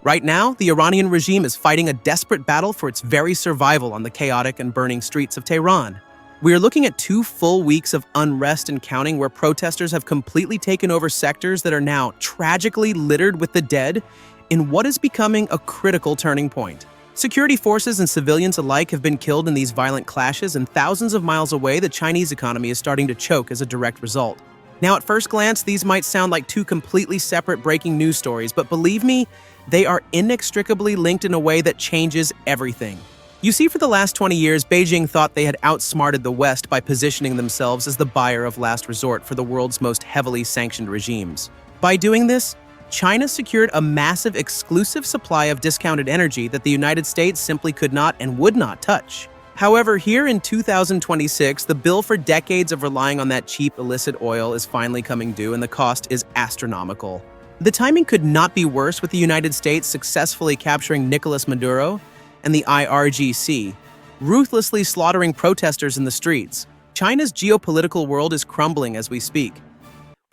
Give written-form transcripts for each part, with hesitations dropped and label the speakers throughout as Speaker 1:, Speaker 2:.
Speaker 1: Right now, the Iranian regime is fighting a desperate battle for its very survival on the chaotic and burning streets of Tehran. We are looking at 2 full weeks of unrest and counting where protesters have completely taken over sectors that are now tragically littered with the dead in what is becoming a critical turning point. Security forces and civilians alike have been killed in these violent clashes, and thousands of miles away, the Chinese economy is starting to choke as a direct result. Now, at first glance, these might sound like 2 completely separate breaking news stories, but believe me, they are inextricably linked in a way that changes everything. You see, for the last 20 years, Beijing thought they had outsmarted the West by positioning themselves as the buyer of last resort for the world's most heavily sanctioned regimes. By doing this, China secured a massive exclusive supply of discounted energy that the United States simply could not and would not touch. However, here in 2026, the bill for decades of relying on that cheap illicit oil is finally coming due, and the cost is astronomical. The timing could not be worse, with the United States successfully capturing Nicolas Maduro and the IRGC, ruthlessly slaughtering protesters in the streets. China's geopolitical world is crumbling as we speak.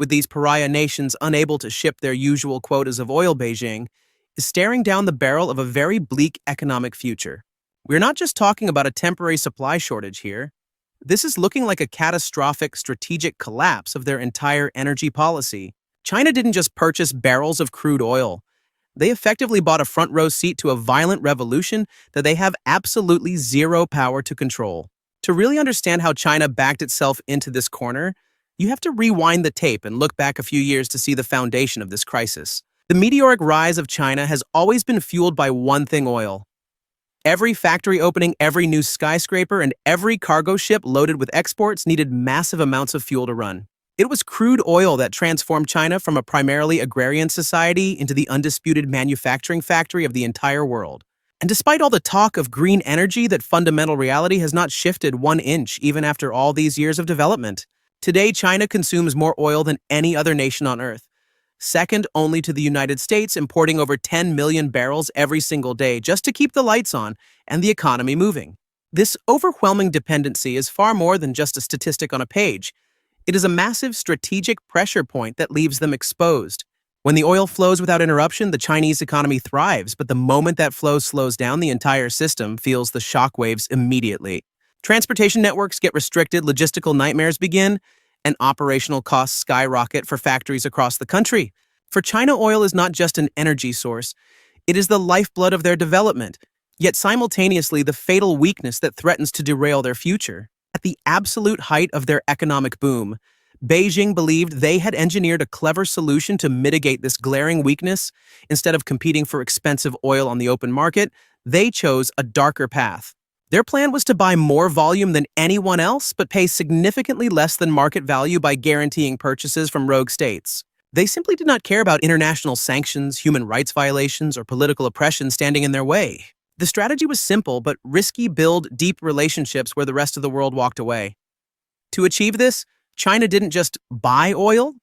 Speaker 1: With these pariah nations unable to ship their usual quotas of oil, Beijing is staring down the barrel of a very bleak economic future. We're not just talking about a temporary supply shortage here. This is looking like a catastrophic strategic collapse of their entire energy policy. China didn't just purchase barrels of crude oil. They effectively bought a front-row seat to a violent revolution that they have absolutely zero power to control. To really understand how China backed itself into this corner, you have to rewind the tape and look back a few years to see the foundation of this crisis. The meteoric rise of China has always been fueled by one thing: oil. Every factory opening, every new skyscraper, and every cargo ship loaded with exports needed massive amounts of fuel to run. It was crude oil that transformed China from a primarily agrarian society into the undisputed manufacturing factory of the entire world. And despite all the talk of green energy, that fundamental reality has not shifted 1 inch even after all these years of development. Today, China consumes more oil than any other nation on Earth, second only to the United States, importing over 10 million barrels every single day just to keep the lights on and the economy moving. This overwhelming dependency is far more than just a statistic on a page. It is a massive strategic pressure point that leaves them exposed. When the oil flows without interruption, the Chinese economy thrives, but the moment that flow slows down, the entire system feels the shockwaves immediately. Transportation networks get restricted, logistical nightmares begin, and operational costs skyrocket for factories across the country. For China, oil is not just an energy source, it is the lifeblood of their development, yet simultaneously the fatal weakness that threatens to derail their future. At the absolute height of their economic boom, Beijing believed they had engineered a clever solution to mitigate this glaring weakness. Instead of competing for expensive oil on the open market, they chose a darker path. Their plan was to buy more volume than anyone else, but pay significantly less than market value by guaranteeing purchases from rogue states. They simply did not care about international sanctions, human rights violations, or political oppression standing in their way. The strategy was simple but risky: build deep relationships where the rest of the world walked away. To achieve this, China didn't just buy oil,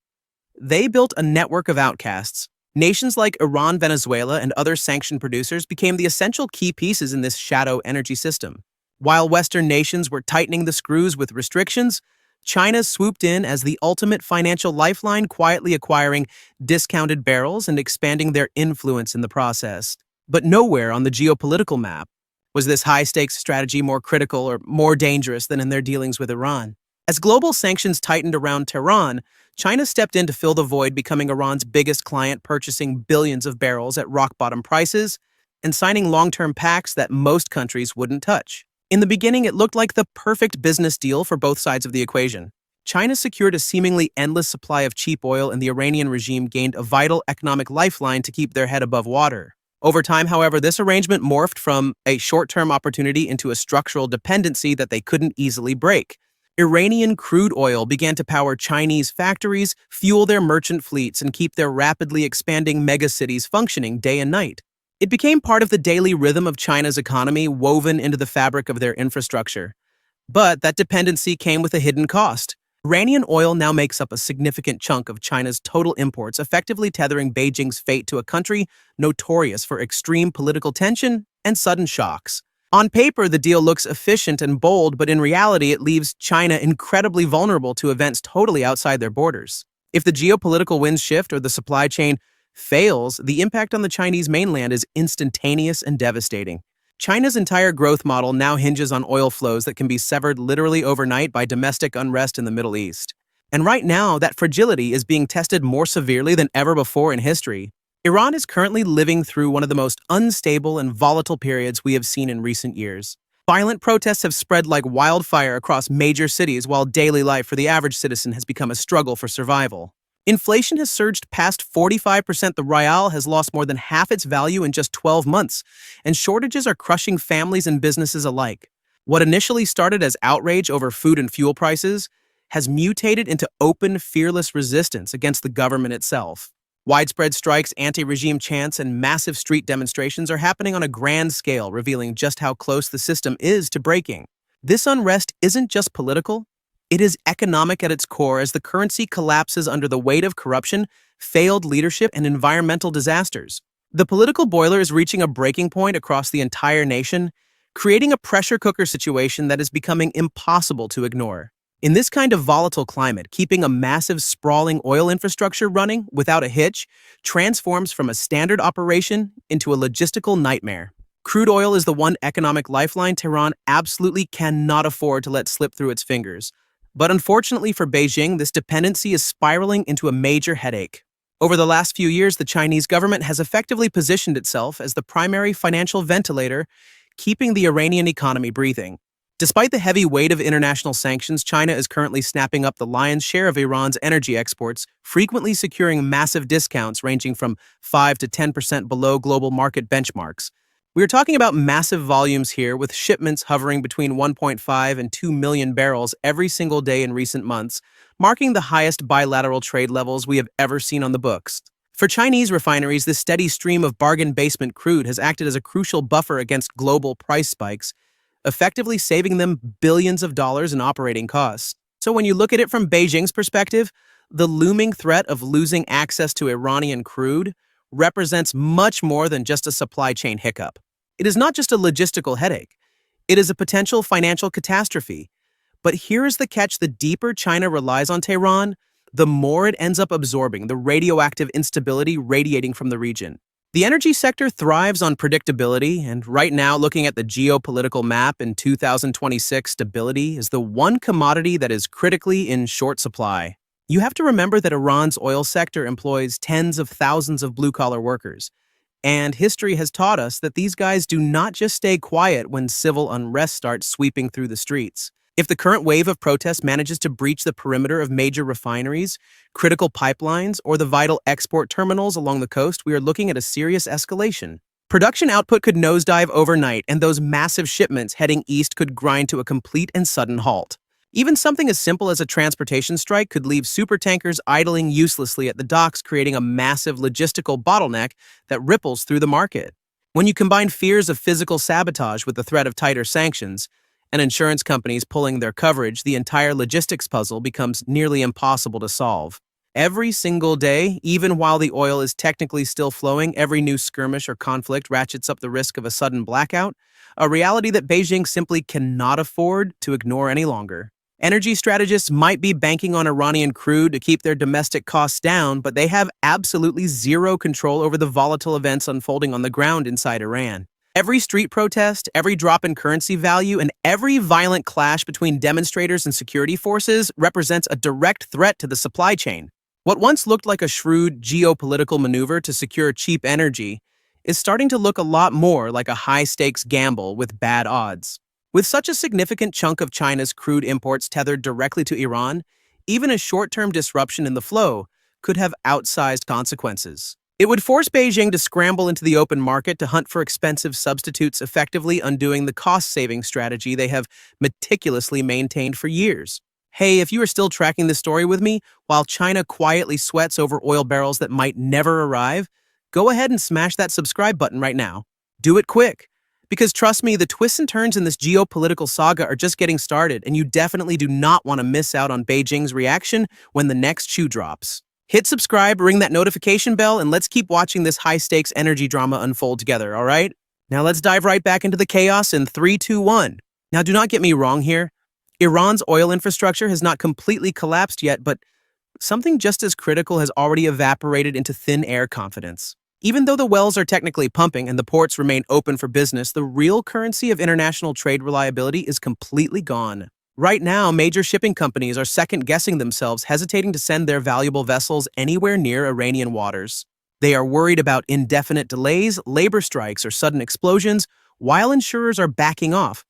Speaker 1: they built a network of outcasts. Nations like Iran, Venezuela, and other sanctioned producers became the essential key pieces in this shadow energy system. While Western nations were tightening the screws with restrictions, China swooped in as the ultimate financial lifeline, quietly acquiring discounted barrels and expanding their influence in the process. But nowhere on the geopolitical map was this high-stakes strategy more critical or more dangerous than in their dealings with Iran. As global sanctions tightened around Tehran, China stepped in to fill the void, becoming Iran's biggest client, purchasing billions of barrels at rock-bottom prices and signing long-term pacts that most countries wouldn't touch. In the beginning, it looked like the perfect business deal for both sides of the equation. China secured a seemingly endless supply of cheap oil, and the Iranian regime gained a vital economic lifeline to keep their head above water. Over time, however, this arrangement morphed from a short-term opportunity into a structural dependency that they couldn't easily break. Iranian crude oil began to power Chinese factories, fuel their merchant fleets, and keep their rapidly expanding megacities functioning day and night. It became part of the daily rhythm of China's economy, woven into the fabric of their infrastructure. But that dependency came with a hidden cost. Iranian oil now makes up a significant chunk of China's total imports, effectively tethering Beijing's fate to a country notorious for extreme political tension and sudden shocks. On paper, the deal looks efficient and bold, but in reality, it leaves China incredibly vulnerable to events totally outside their borders. If the geopolitical winds shift or the supply chain fails, the impact on the Chinese mainland is instantaneous and devastating. China's entire growth model now hinges on oil flows that can be severed literally overnight by domestic unrest in the Middle East. And right now, that fragility is being tested more severely than ever before in history. Iran is currently living through one of the most unstable and volatile periods we have seen in recent years. Violent protests have spread like wildfire across major cities, while daily life for the average citizen has become a struggle for survival. Inflation has surged past 45%. The rial has lost more than half its value in just 12 months, and shortages are crushing families and businesses alike. What initially started as outrage over food and fuel prices has mutated into open, fearless resistance against the government itself. Widespread strikes, anti-regime chants, and massive street demonstrations are happening on a grand scale, revealing just how close the system is to breaking. This unrest isn't just political, it is economic at its core as the currency collapses under the weight of corruption, failed leadership, and environmental disasters. The political boiler is reaching a breaking point across the entire nation, creating a pressure cooker situation that is becoming impossible to ignore. In this kind of volatile climate, keeping a massive, sprawling oil infrastructure running without a hitch transforms from a standard operation into a logistical nightmare. Crude oil is the one economic lifeline Tehran absolutely cannot afford to let slip through its fingers. But unfortunately for Beijing, this dependency is spiraling into a major headache. Over the last few years, the Chinese government has effectively positioned itself as the primary financial ventilator, keeping the Iranian economy breathing. Despite the heavy weight of international sanctions, China is currently snapping up the lion's share of Iran's energy exports, frequently securing massive discounts ranging from 5 to 10% below global market benchmarks. We are talking about massive volumes here, with shipments hovering between 1.5 and 2 million barrels every single day in recent months, marking the highest bilateral trade levels we have ever seen on the books. For Chinese refineries, this steady stream of bargain basement crude has acted as a crucial buffer against global price spikes, effectively saving them billions of dollars in operating costs. So when you look at it from Beijing's perspective, the looming threat of losing access to Iranian crude represents much more than just a supply chain hiccup. It is not just a logistical headache. It is a potential financial catastrophe. But here is the catch: the deeper China relies on Tehran, the more it ends up absorbing the radioactive instability radiating from the region. The energy sector thrives on predictability, and right now, looking at the geopolitical map in 2026, stability is the one commodity that is critically in short supply. You have to remember that Iran's oil sector employs tens of thousands of blue-collar workers, and history has taught us that these guys do not just stay quiet when civil unrest starts sweeping through the streets. If the current wave of protests manages to breach the perimeter of major refineries, critical pipelines, or the vital export terminals along the coast, we are looking at a serious escalation. Production output could nosedive overnight, and those massive shipments heading east could grind to a complete and sudden halt. Even something as simple as a transportation strike could leave supertankers idling uselessly at the docks, creating a massive logistical bottleneck that ripples through the market. When you combine fears of physical sabotage with the threat of tighter sanctions, and insurance companies pulling their coverage, the entire logistics puzzle becomes nearly impossible to solve. Every single day, even while the oil is technically still flowing, every new skirmish or conflict ratchets up the risk of a sudden blackout, a reality that Beijing simply cannot afford to ignore any longer. Energy strategists might be banking on Iranian crude to keep their domestic costs down, but they have absolutely zero control over the volatile events unfolding on the ground inside Iran. Every street protest, every drop in currency value, and every violent clash between demonstrators and security forces represents a direct threat to the supply chain. What once looked like a shrewd geopolitical maneuver to secure cheap energy is starting to look a lot more like a high-stakes gamble with bad odds. With such a significant chunk of China's crude imports tethered directly to Iran, even a short-term disruption in the flow could have outsized consequences. It would force Beijing to scramble into the open market to hunt for expensive substitutes, effectively undoing the cost-saving strategy they have meticulously maintained for years. Hey, if you are still tracking this story with me, while China quietly sweats over oil barrels that might never arrive, go ahead and smash that subscribe button right now. Do it quick. Because trust me, the twists and turns in this geopolitical saga are just getting started, and you definitely do not want to miss out on Beijing's reaction when the next shoe drops. Hit subscribe, ring that notification bell, and let's keep watching this high-stakes energy drama unfold together, all right? Now let's dive right back into the chaos in 3, 2, 1. Now do not get me wrong here. Iran's oil infrastructure has not completely collapsed yet, but Something just as critical has already evaporated into thin air confidence. Even though the wells are technically pumping and the ports remain open for business, the real currency of international trade reliability is completely gone. Right now, major shipping companies are second-guessing themselves, hesitating to send their valuable vessels anywhere near Iranian waters. They are worried about indefinite delays, labor strikes, or sudden explosions, while insurers are backing off.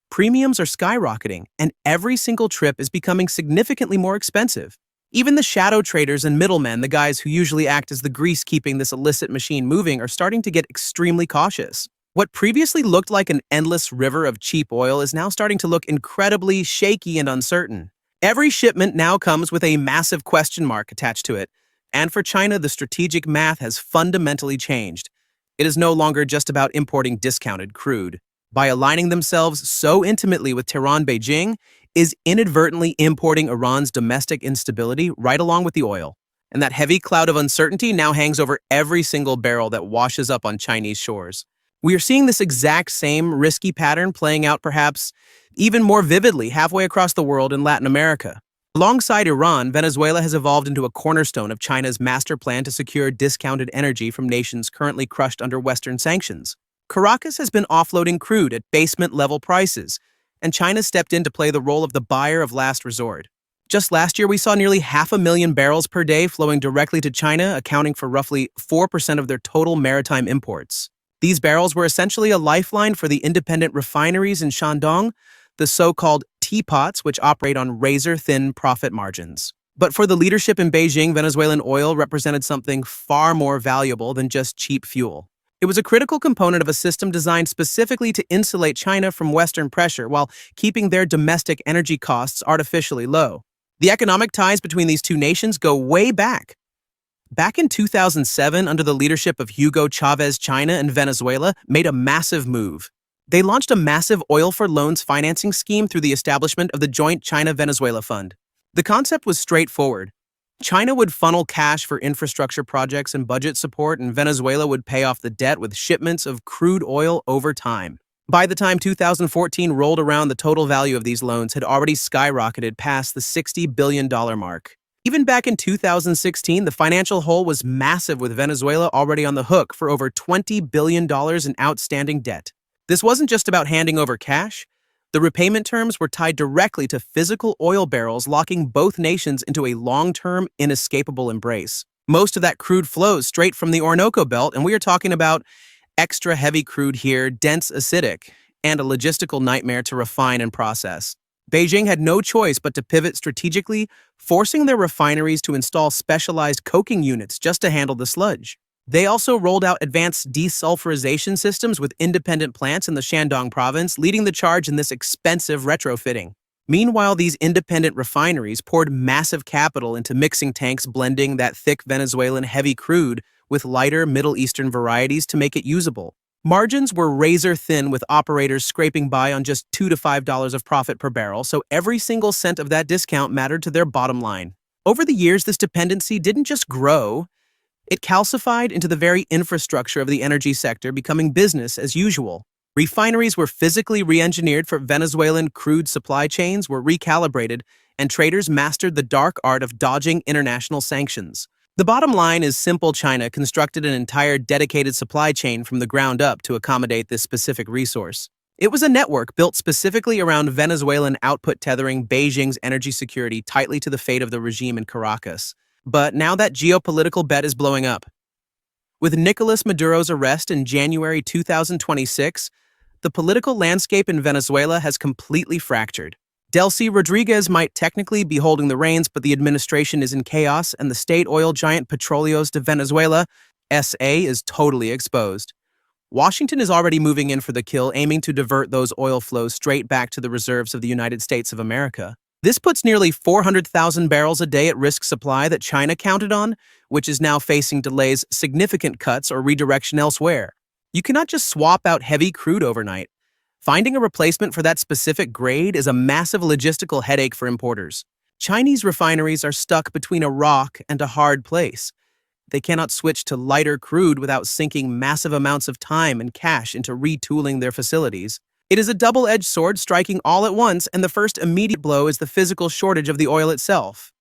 Speaker 1: Premiums are skyrocketing, and every single trip is becoming significantly more expensive. Even the shadow traders and middlemen, the guys who usually act as the grease keeping this illicit machine moving, are starting to get extremely cautious. What previously looked like an endless river of cheap oil is now starting to look incredibly shaky and uncertain. Every shipment now comes with a massive question mark attached to it. And for China, the strategic math has fundamentally changed. It is no longer just about importing discounted crude. By aligning themselves so intimately with Tehran, Beijing is inadvertently importing Iran's domestic instability right along with the oil. And that heavy cloud of uncertainty now hangs over every single barrel that washes up on Chinese shores. We are seeing this exact same risky pattern playing out perhaps even more vividly halfway across the world in Latin America. Alongside Iran, Venezuela has evolved into a cornerstone of China's master plan to secure discounted energy from nations currently crushed under Western sanctions. Caracas has been offloading crude at basement-level prices, and China stepped in to play the role of the buyer of last resort. Just last year, we saw nearly 500,000 barrels per day flowing directly to China, accounting for roughly 4% of their total maritime imports. These barrels were essentially a lifeline for the independent refineries in Shandong, the so-called teapots, which operate on razor-thin profit margins. But for the leadership in Beijing, Venezuelan oil represented something far more valuable than just cheap fuel. It was a critical component of a system designed specifically to insulate China from Western pressure while keeping their domestic energy costs artificially low. The economic ties between these two nations go way back. Back in 2007, under the leadership of Hugo Chavez, China and Venezuela made a massive move. They launched a massive oil for loans financing scheme through the establishment of the Joint China-Venezuela Fund. The concept was straightforward. China would funnel cash for infrastructure projects and budget support, and Venezuela would pay off the debt with shipments of crude oil over time. By the time 2014 rolled around, the total value of these loans had already skyrocketed past the $60 billion mark. Even back in 2016, the financial hole was massive, with Venezuela already on the hook for over $20 billion in outstanding debt. This wasn't just about handing over cash. The repayment terms were tied directly to physical oil barrels, locking both nations into a long-term, inescapable embrace. Most of that crude flows straight from the Orinoco Belt, and we are talking about extra heavy crude here, dense acidic, and a logistical nightmare to refine and process. Beijing had no choice but to pivot strategically, forcing their refineries to install specialized coking units just to handle the sludge. They also rolled out advanced desulfurization systems with independent plants in the Shandong province, leading the charge in this expensive retrofitting. Meanwhile, these independent refineries poured massive capital into mixing tanks, blending that thick Venezuelan heavy crude with lighter Middle Eastern varieties to make it usable. Margins were razor-thin, with operators scraping by on just $2 to $5 of profit per barrel, so every single cent of that discount mattered to their bottom line. Over the years, this dependency didn't just grow. It calcified into the very infrastructure of the energy sector, becoming business as usual. Refineries were physically re-engineered for Venezuelan crude supply chains, were recalibrated, and traders mastered the dark art of dodging international sanctions. The bottom line is simple. China constructed an entire dedicated supply chain from the ground up to accommodate this specific resource. It was a network built specifically around Venezuelan output, tethering Beijing's energy security tightly to the fate of the regime in Caracas. But now that geopolitical bet is blowing up. With Nicolas Maduro's arrest in January 2026, the political landscape in Venezuela has completely fractured. Delcy Rodriguez might technically be holding the reins, but the administration is in chaos, and the state oil giant Petróleos de Venezuela, SA, is totally exposed. Washington is already moving in for the kill, aiming to divert those oil flows straight back to the reserves of the United States of America. This puts nearly 400,000 barrels a day at risk supply that China counted on, which is now facing delays, significant cuts, or redirection elsewhere. You cannot just swap out heavy crude overnight. Finding a replacement for that specific grade is a massive logistical headache for importers. Chinese refineries are stuck between a rock and a hard place. They cannot switch to lighter crude without sinking massive amounts of time and cash into retooling their facilities. It is a double-edged sword striking all at once, and the first immediate blow is the physical shortage of the oil itself.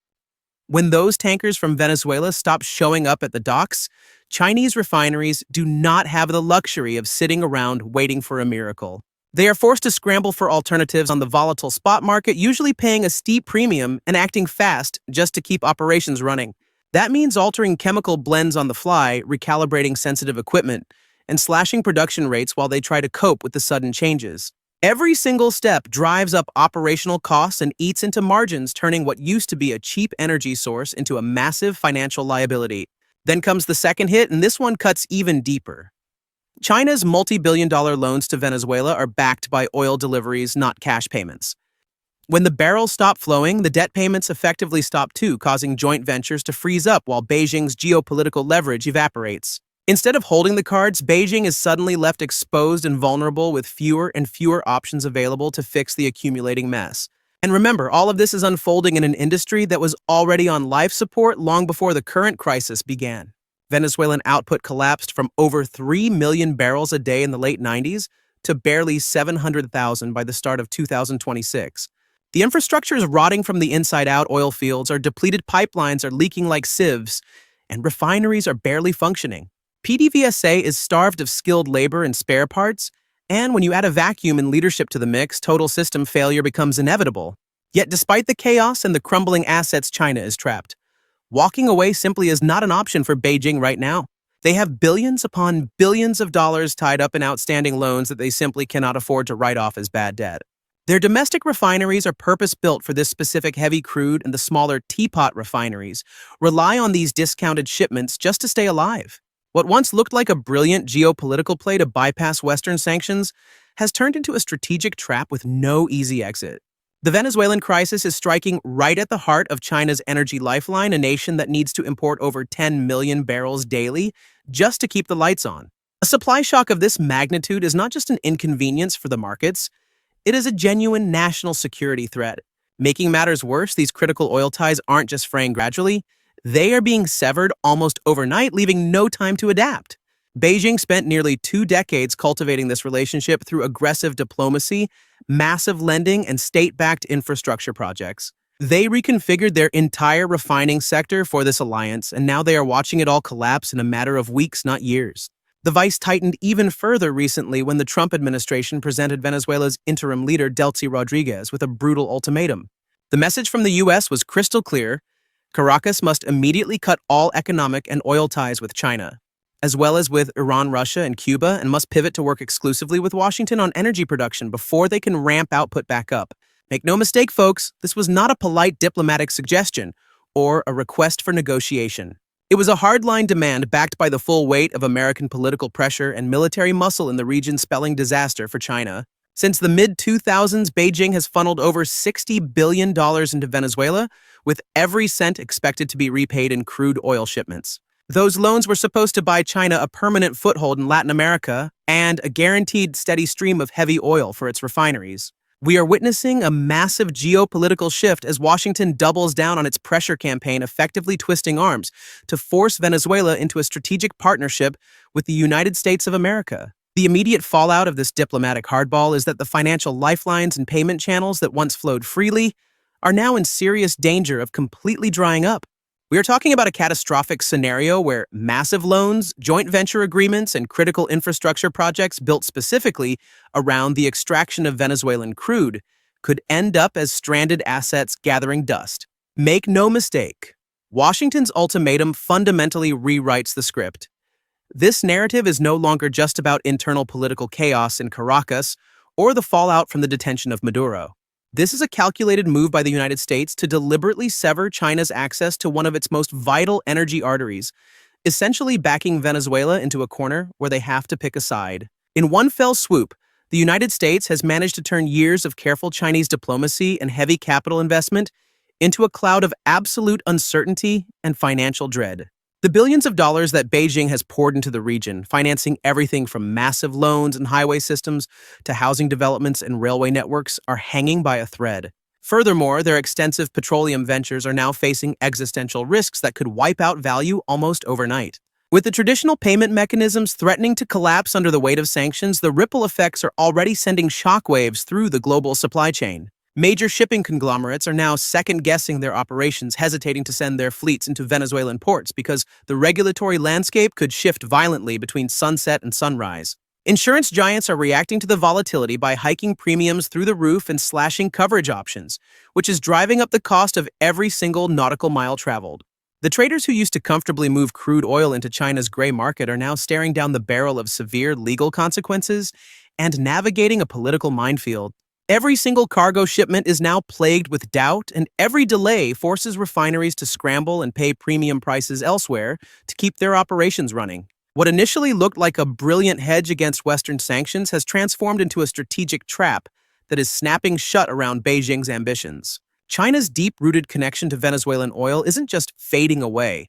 Speaker 1: When those tankers from Venezuela stop showing up at the docks, Chinese refineries do not have the luxury of sitting around waiting for a miracle. They are forced to scramble for alternatives on the volatile spot market, usually paying a steep premium and acting fast just to keep operations running. That means altering chemical blends on the fly, recalibrating sensitive equipment, and slashing production rates while they try to cope with the sudden changes. Every single step drives up operational costs and eats into margins, turning what used to be a cheap energy source into a massive financial liability. Then comes the second hit, and this one cuts even deeper. China's multi-billion-dollar loans to Venezuela are backed by oil deliveries, not cash payments. When the barrels stop flowing, the debt payments effectively stop too, causing joint ventures to freeze up while Beijing's geopolitical leverage evaporates. Instead of holding the cards, Beijing is suddenly left exposed and vulnerable with fewer and fewer options available to fix the accumulating mess. And remember, all of this is unfolding in an industry that was already on life support long before the current crisis began. Venezuelan output collapsed from over 3 million barrels a day in the late 90s to barely 700,000 by the start of 2026. The infrastructure is rotting from the inside out, oil fields, our depleted pipelines are leaking like sieves, and refineries are barely functioning. PDVSA is starved of skilled labor and spare parts, and when you add a vacuum and leadership to the mix, total system failure becomes inevitable. Yet despite the chaos and the crumbling assets, China is trapped. Walking away simply is not an option for Beijing right now. They have billions upon billions of dollars tied up in outstanding loans that they simply cannot afford to write off as bad debt. Their domestic refineries are purpose-built for this specific heavy crude, and the smaller teapot refineries rely on these discounted shipments just to stay alive. What once looked like a brilliant geopolitical play to bypass Western sanctions has turned into a strategic trap with no easy exit. The Venezuelan crisis is striking right at the heart of China's energy lifeline, a nation that needs to import over 10 million barrels daily just to keep the lights on. A supply shock of this magnitude is not just an inconvenience for the markets, it is a genuine national security threat. Making matters worse, these critical oil ties aren't just fraying gradually, they are being severed almost overnight, leaving no time to adapt. Beijing spent nearly 2 decades cultivating this relationship through aggressive diplomacy, massive lending, and state-backed infrastructure projects. They reconfigured their entire refining sector for this alliance, and now they are watching it all collapse in a matter of weeks, not years. The vice tightened even further recently when the Trump administration presented Venezuela's interim leader, Delcy Rodriguez, with a brutal ultimatum. The message from the U.S. was crystal clear: Caracas must immediately cut all economic and oil ties with China, as well as with Iran, Russia, and Cuba, and must pivot to work exclusively with Washington on energy production before they can ramp output back up. Make no mistake, folks, this was not a polite diplomatic suggestion or a request for negotiation. It was a hardline demand backed by the full weight of American political pressure and military muscle in the region, spelling disaster for China. Since the mid-2000s, Beijing has funneled over $60 billion into Venezuela, with every cent expected to be repaid in crude oil shipments. Those loans were supposed to buy China a permanent foothold in Latin America and a guaranteed steady stream of heavy oil for its refineries. We are witnessing a massive geopolitical shift as Washington doubles down on its pressure campaign, effectively twisting arms to force Venezuela into a strategic partnership with the United States of America. The immediate fallout of this diplomatic hardball is that the financial lifelines and payment channels that once flowed freely are now in serious danger of completely drying up. We are talking about a catastrophic scenario where massive loans, joint venture agreements, and critical infrastructure projects built specifically around the extraction of Venezuelan crude could end up as stranded assets gathering dust. Make no mistake, Washington's ultimatum fundamentally rewrites the script. This narrative is no longer just about internal political chaos in Caracas or the fallout from the detention of Maduro. This is a calculated move by the United States to deliberately sever China's access to one of its most vital energy arteries, essentially backing Venezuela into a corner where they have to pick a side. In one fell swoop, the United States has managed to turn years of careful Chinese diplomacy and heavy capital investment into a cloud of absolute uncertainty and financial dread. The billions of dollars that Beijing has poured into the region, financing everything from massive loans and highway systems to housing developments and railway networks, are hanging by a thread. Furthermore, their extensive petroleum ventures are now facing existential risks that could wipe out value almost overnight. With the traditional payment mechanisms threatening to collapse under the weight of sanctions, the ripple effects are already sending shockwaves through the global supply chain. Major shipping conglomerates are now second-guessing their operations, hesitating to send their fleets into Venezuelan ports because the regulatory landscape could shift violently between sunset and sunrise. Insurance giants are reacting to the volatility by hiking premiums through the roof and slashing coverage options, which is driving up the cost of every single nautical mile traveled. The traders who used to comfortably move crude oil into China's gray market are now staring down the barrel of severe legal consequences and navigating a political minefield. Every single cargo shipment is now plagued with doubt, and every delay forces refineries to scramble and pay premium prices elsewhere to keep their operations running. What initially looked like a brilliant hedge against Western sanctions has transformed into a strategic trap that is snapping shut around Beijing's ambitions. China's deep-rooted connection to Venezuelan oil isn't just fading away.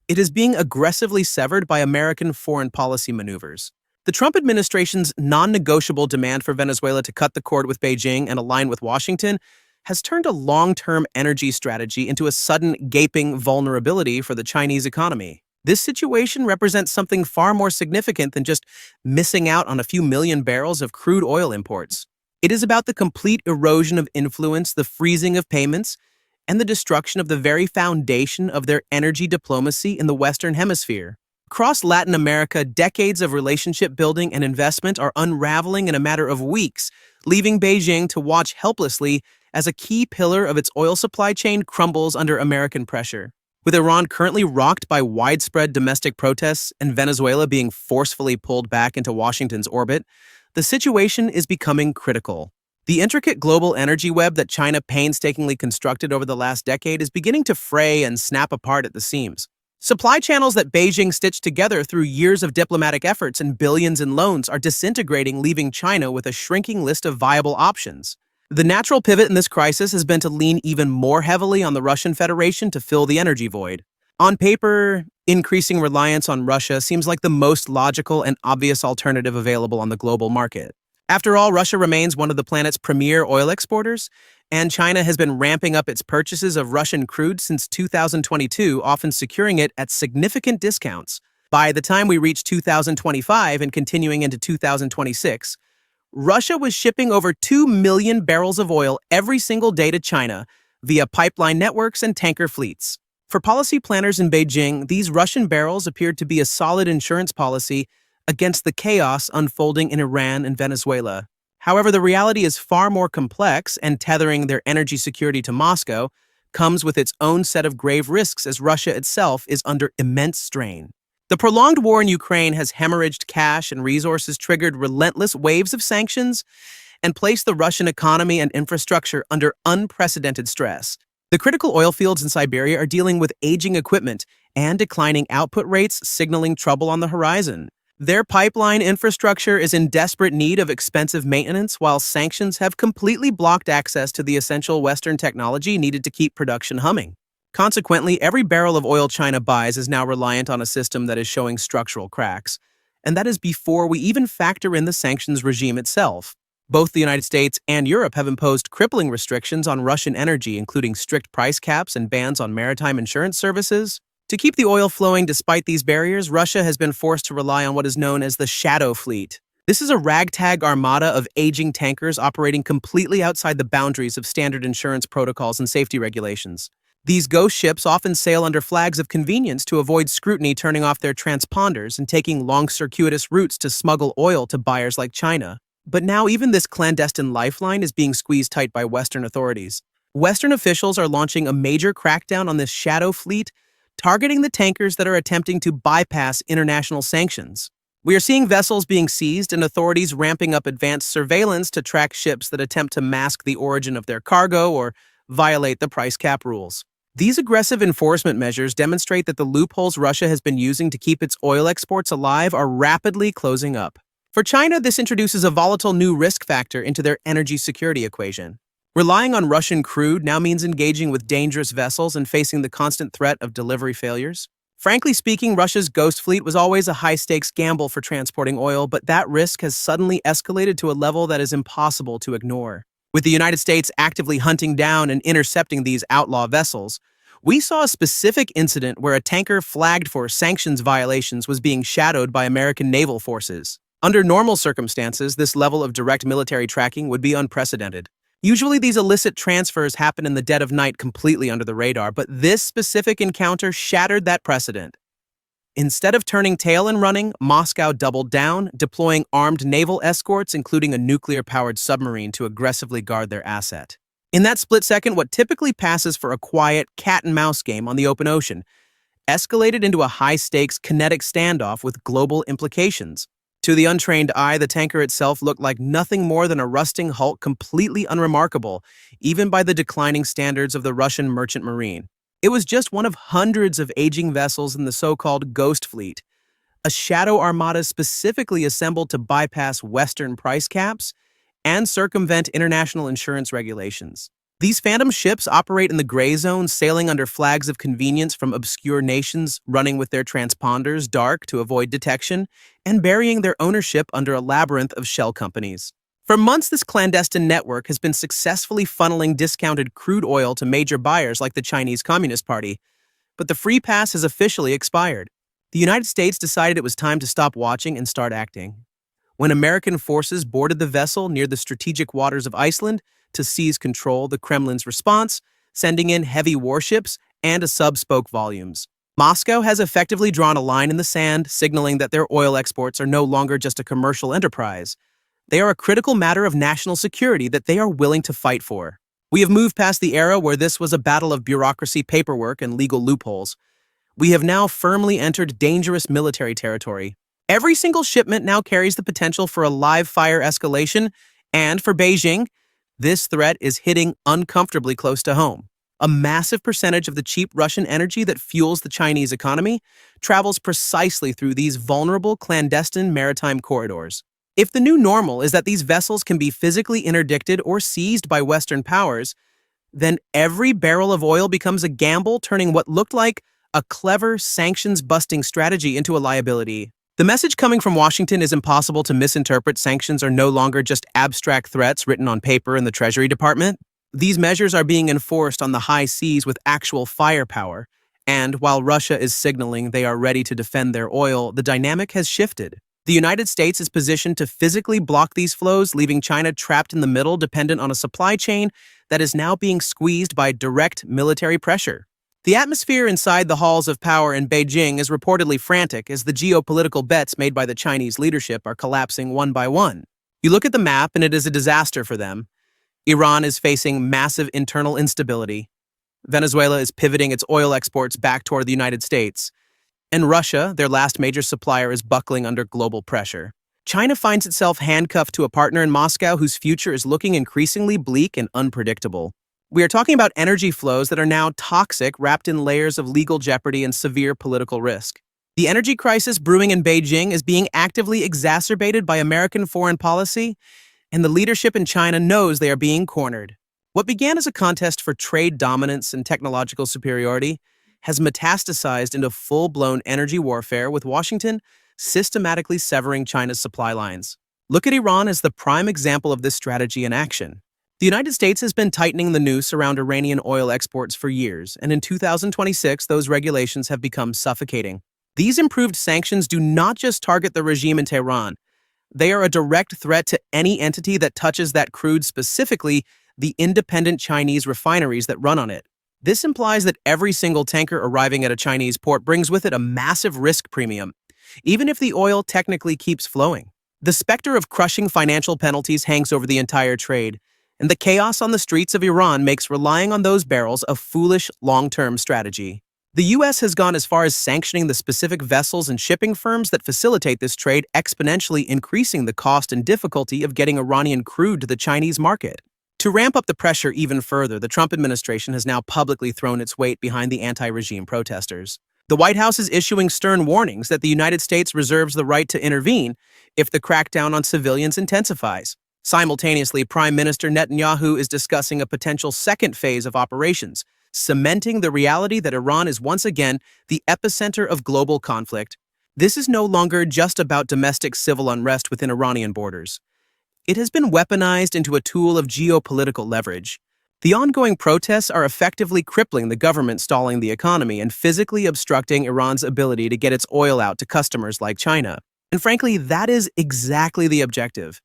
Speaker 1: It is being aggressively severed by American foreign policy maneuvers. The Trump administration's non-negotiable demand for Venezuela to cut the cord with Beijing and align with Washington has turned a long-term energy strategy into a sudden gaping vulnerability for the Chinese economy. This situation represents something far more significant than just missing out on a few million barrels of crude oil imports. It is about the complete erosion of influence, the freezing of payments, and the destruction of the very foundation of their energy diplomacy in the Western Hemisphere. Across Latin America, decades of relationship building and investment are unraveling in a matter of weeks, leaving Beijing to watch helplessly as a key pillar of its oil supply chain crumbles under American pressure. With Iran currently rocked by widespread domestic protests and Venezuela being forcefully pulled back into Washington's orbit, the situation is becoming critical. The intricate global energy web that China painstakingly constructed over the last decade is beginning to fray and snap apart at the seams. Supply channels that Beijing stitched together through years of diplomatic efforts and billions in loans are disintegrating, leaving China with a shrinking list of viable options. The natural pivot in this crisis has been to lean even more heavily on the Russian Federation to fill the energy void. On paper, increasing reliance on Russia seems like the most logical and obvious alternative available on the global market. After all, Russia remains one of the planet's premier oil exporters, and China has been ramping up its purchases of Russian crude since 2022, often securing it at significant discounts. By the time we reach 2025 and continuing into 2026, Russia was shipping over 2 million barrels of oil every single day to China via pipeline networks and tanker fleets. For policy planners in Beijing, these Russian barrels appeared to be a solid insurance policy against the chaos unfolding in Iran and Venezuela. However, the reality is far more complex, and tethering their energy security to Moscow comes with its own set of grave risks as Russia itself is under immense strain. The prolonged war in Ukraine has hemorrhaged cash and resources, triggered relentless waves of sanctions, and placed the Russian economy and infrastructure under unprecedented stress. The critical oil fields in Siberia are dealing with aging equipment and declining output rates, signaling trouble on the horizon. Their pipeline infrastructure is in desperate need of expensive maintenance, while sanctions have completely blocked access to the essential Western technology needed to keep production humming. Consequently, every barrel of oil China buys is now reliant on a system that is showing structural cracks, and that is before we even factor in the sanctions regime itself. Both the United States and Europe have imposed crippling restrictions on Russian energy, including strict price caps and bans on maritime insurance services. To keep the oil flowing despite these barriers, Russia has been forced to rely on what is known as the shadow fleet. This is a ragtag armada of aging tankers operating completely outside the boundaries of standard insurance protocols and safety regulations. These ghost ships often sail under flags of convenience to avoid scrutiny, turning off their transponders and taking long circuitous routes to smuggle oil to buyers like China. But now even this clandestine lifeline is being squeezed tight by Western authorities. Western officials are launching a major crackdown on this shadow fleet, targeting the tankers that are attempting to bypass international sanctions. We are seeing vessels being seized and authorities ramping up advanced surveillance to track ships that attempt to mask the origin of their cargo or violate the price cap rules. These aggressive enforcement measures demonstrate that the loopholes Russia has been using to keep its oil exports alive are rapidly closing up. For China, this introduces a volatile new risk factor into their energy security equation. Relying on Russian crude now means engaging with dangerous vessels and facing the constant threat of delivery failures. Frankly speaking, Russia's ghost fleet was always a high-stakes gamble for transporting oil, but that risk has suddenly escalated to a level that is impossible to ignore. With the United States actively hunting down and intercepting these outlaw vessels, we saw a specific incident where a tanker flagged for sanctions violations was being shadowed by American naval forces. Under normal circumstances, this level of direct military tracking would be unprecedented. Usually, these illicit transfers happen in the dead of night completely under the radar, but this specific encounter shattered that precedent. Instead of turning tail and running, Moscow doubled down, deploying armed naval escorts, including a nuclear-powered submarine, to aggressively guard their asset. In that split second, what typically passes for a quiet cat-and-mouse game on the open ocean escalated into a high-stakes kinetic standoff with global implications. To the untrained eye, the tanker itself looked like nothing more than a rusting hulk, completely unremarkable, even by the declining standards of the Russian merchant marine. It was just one of hundreds of aging vessels in the so-called Ghost Fleet, a shadow armada specifically assembled to bypass Western price caps and circumvent international insurance regulations. These phantom ships operate in the gray zone, sailing under flags of convenience from obscure nations, running with their transponders dark to avoid detection, and burying their ownership under a labyrinth of shell companies. For months, this clandestine network has been successfully funneling discounted crude oil to major buyers like the Chinese Communist Party, but the free pass has officially expired. The United States decided it was time to stop watching and start acting. When American forces boarded the vessel near the strategic waters of Iceland to seize control, the Kremlin's response, sending in heavy warships and a sub spoke volumes. Moscow has effectively drawn a line in the sand, signaling that their oil exports are no longer just a commercial enterprise. They are a critical matter of national security that they are willing to fight for. We have moved past the era where this was a battle of bureaucracy, paperwork, and legal loopholes. We have now firmly entered dangerous military territory. Every single shipment now carries the potential for a live-fire escalation, and for Beijing, this threat is hitting uncomfortably close to home. A massive percentage of the cheap Russian energy that fuels the Chinese economy travels precisely through these vulnerable, clandestine maritime corridors. If the new normal is that these vessels can be physically interdicted or seized by Western powers, then every barrel of oil becomes a gamble, turning what looked like a clever sanctions-busting strategy into a liability. The message coming from Washington is impossible to misinterpret. Sanctions are no longer just abstract threats written on paper in the Treasury Department. These measures are being enforced on the high seas with actual firepower, and while Russia is signaling they are ready to defend their oil, the dynamic has shifted. The United States is positioned to physically block these flows, leaving China trapped in the middle, dependent on a supply chain that is now being squeezed by direct military pressure. The atmosphere inside the halls of power in Beijing is reportedly frantic as the geopolitical bets made by the Chinese leadership are collapsing one by one. You look at the map and it is a disaster for them. Iran is facing massive internal instability. Venezuela is pivoting its oil exports back toward the United States. And Russia, their last major supplier, is buckling under global pressure. China finds itself handcuffed to a partner in Moscow whose future is looking increasingly bleak and unpredictable. We are talking about energy flows that are now toxic, wrapped in layers of legal jeopardy and severe political risk. The energy crisis brewing in Beijing is being actively exacerbated by American foreign policy, and the leadership in China knows they are being cornered. What began as a contest for trade dominance and technological superiority has metastasized into full-blown energy warfare, with Washington systematically severing China's supply lines. Look at Iran as the prime example of this strategy in action. The United States has been tightening the noose around Iranian oil exports for years, and in 2026, those regulations have become suffocating. These improved sanctions do not just target the regime in Tehran. They are a direct threat to any entity that touches that crude, specifically the independent Chinese refineries that run on it. This implies that every single tanker arriving at a Chinese port brings with it a massive risk premium, even if the oil technically keeps flowing. The specter of crushing financial penalties hangs over the entire trade, and the chaos on the streets of Iran makes relying on those barrels a foolish long-term strategy. The U.S. has gone as far as sanctioning the specific vessels and shipping firms that facilitate this trade, exponentially increasing the cost and difficulty of getting Iranian crude to the Chinese market. To ramp up the pressure even further, the Trump administration has now publicly thrown its weight behind the anti-regime protesters. The White House is issuing stern warnings that the United States reserves the right to intervene if the crackdown on civilians intensifies. Simultaneously, Prime Minister Netanyahu is discussing a potential second phase of operations, cementing the reality that Iran is once again the epicenter of global conflict. This is no longer just about domestic civil unrest within Iranian borders. It has been weaponized into a tool of geopolitical leverage. The ongoing protests are effectively crippling the government, stalling the economy, and physically obstructing Iran's ability to get its oil out to customers like China. And frankly, that is exactly the objective.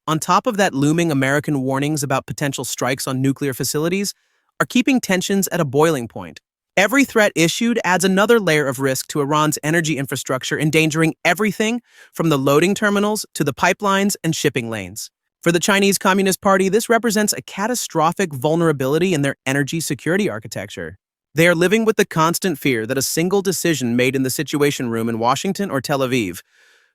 Speaker 1: On top of that, looming American warnings about potential strikes on nuclear facilities are keeping tensions at a boiling point. Every threat issued adds another layer of risk to Iran's energy infrastructure, endangering everything from the loading terminals to the pipelines and shipping lanes. For the Chinese Communist Party, this represents a catastrophic vulnerability in their energy security architecture. They are living with the constant fear that a single decision made in the Situation Room in Washington or Tel Aviv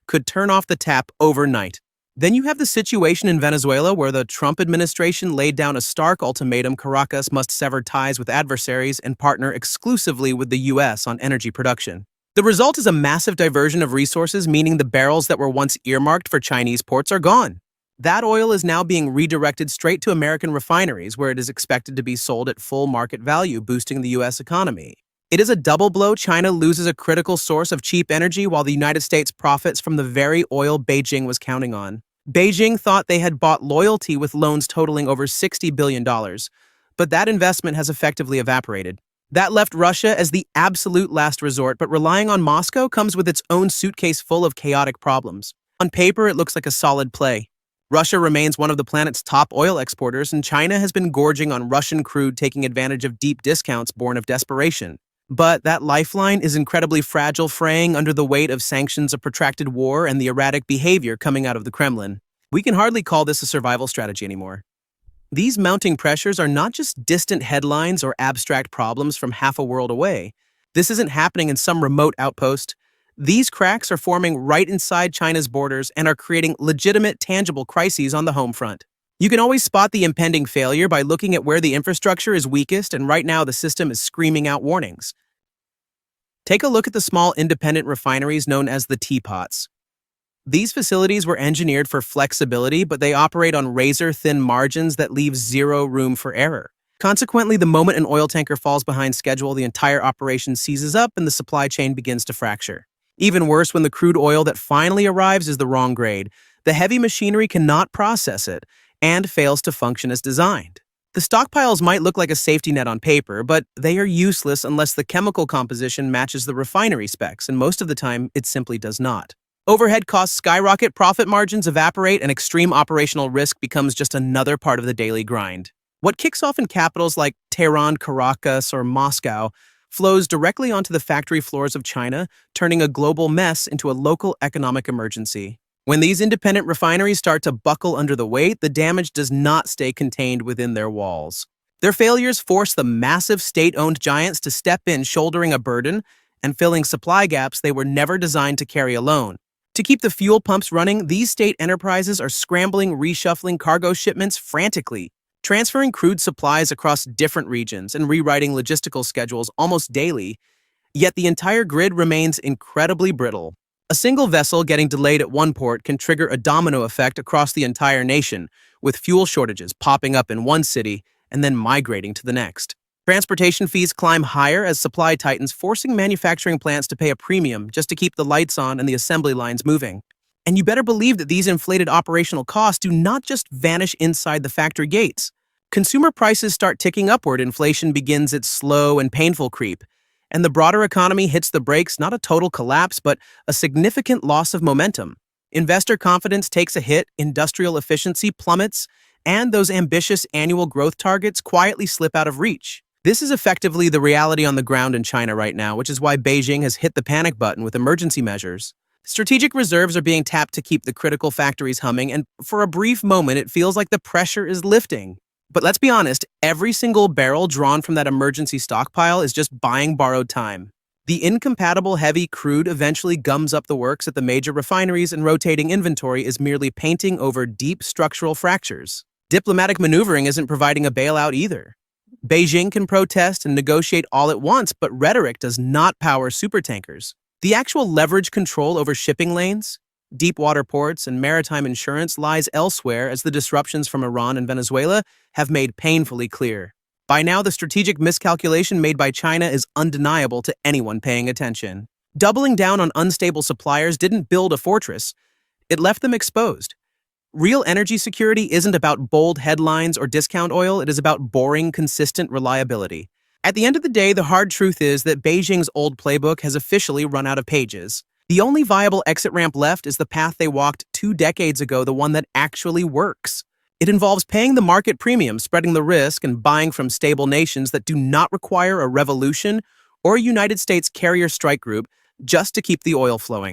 Speaker 1: could turn off the tap overnight. Then you have the situation in Venezuela where the Trump administration laid down a stark ultimatum: Caracas must sever ties with adversaries and partner exclusively with the U.S. on energy production. The result is a massive diversion of resources, meaning the barrels that were once earmarked for Chinese ports are gone. That oil is now being redirected straight to American refineries, where it is expected to be sold at full market value, boosting the U.S. economy. It is a double blow. China loses a critical source of cheap energy while the United States profits from the very oil Beijing was counting on. Beijing thought they had bought loyalty with loans totaling over $60 billion, but that investment has effectively evaporated. That left Russia as the absolute last resort, but relying on Moscow comes with its own suitcase full of chaotic problems. On paper, it looks like a solid play. Russia remains one of the planet's top oil exporters, and China has been gorging on Russian crude, taking advantage of deep discounts born of desperation. But that lifeline is incredibly fragile, fraying under the weight of sanctions, a protracted war, and the erratic behavior coming out of the Kremlin. We can hardly call this a survival strategy anymore. These mounting pressures are not just distant headlines or abstract problems from half a world away. This isn't happening in some remote outpost. These cracks are forming right inside China's borders and are creating legitimate, tangible crises on the home front. You can always spot the impending failure by looking at where the infrastructure is weakest, and right now the system is screaming out warnings. Take a look at the small independent refineries known as the teapots. These facilities were engineered for flexibility, but they operate on razor-thin margins that leave zero room for error. Consequently, the moment an oil tanker falls behind schedule, the entire operation seizes up and the supply chain begins to fracture. Even worse, when the crude oil that finally arrives is the wrong grade, the heavy machinery cannot process it and fails to function as designed. The stockpiles might look like a safety net on paper, but they are useless unless the chemical composition matches the refinery specs, and most of the time, it simply does not. Overhead costs skyrocket, profit margins evaporate, and extreme operational risk becomes just another part of the daily grind. What kicks off in capitals like Tehran, Caracas, or Moscow flows directly onto the factory floors of China, turning a global mess into a local economic emergency. When these independent refineries start to buckle under the weight, the damage does not stay contained within their walls. Their failures force the massive state-owned giants to step in, shouldering a burden and filling supply gaps they were never designed to carry alone. To keep the fuel pumps running, these state enterprises are scrambling, reshuffling cargo shipments frantically, transferring crude supplies across different regions and rewriting logistical schedules almost daily, yet the entire grid remains incredibly brittle. A single vessel getting delayed at one port can trigger a domino effect across the entire nation, with fuel shortages popping up in one city and then migrating to the next. Transportation fees climb higher as supply tightens, forcing manufacturing plants to pay a premium just to keep the lights on and the assembly lines moving. And you better believe that these inflated operational costs do not just vanish inside the factory gates. Consumer prices start ticking upward, inflation begins its slow and painful creep, and the broader economy hits the brakes, not a total collapse, but a significant loss of momentum. Investor confidence takes a hit, industrial efficiency plummets, and those ambitious annual growth targets quietly slip out of reach. This is effectively the reality on the ground in China right now, which is why Beijing has hit the panic button with emergency measures. Strategic reserves are being tapped to keep the critical factories humming, and for a brief moment, it feels like the pressure is lifting. But let's be honest, every single barrel drawn from that emergency stockpile is just buying borrowed time. The incompatible heavy crude eventually gums up the works at the major refineries, and rotating inventory is merely painting over deep structural fractures. Diplomatic maneuvering isn't providing a bailout either. Beijing can protest and negotiate all it wants, but rhetoric does not power supertankers. The actual leverage control over shipping lanes, deep water ports, and maritime insurance lies elsewhere, as the disruptions from Iran and Venezuela have made painfully clear. By now, the strategic miscalculation made by China is undeniable to anyone paying attention. Doubling down on unstable suppliers didn't build a fortress, it left them exposed. Real energy security isn't about bold headlines or discount oil, it is about boring, consistent reliability. At the end of the day, the hard truth is that Beijing's old playbook has officially run out of pages. The only viable exit ramp left is the path they walked 2 decades ago, the one that actually works. It involves paying the market premium, spreading the risk, and buying from stable nations that do not require a revolution or a United States carrier strike group just to keep the oil flowing.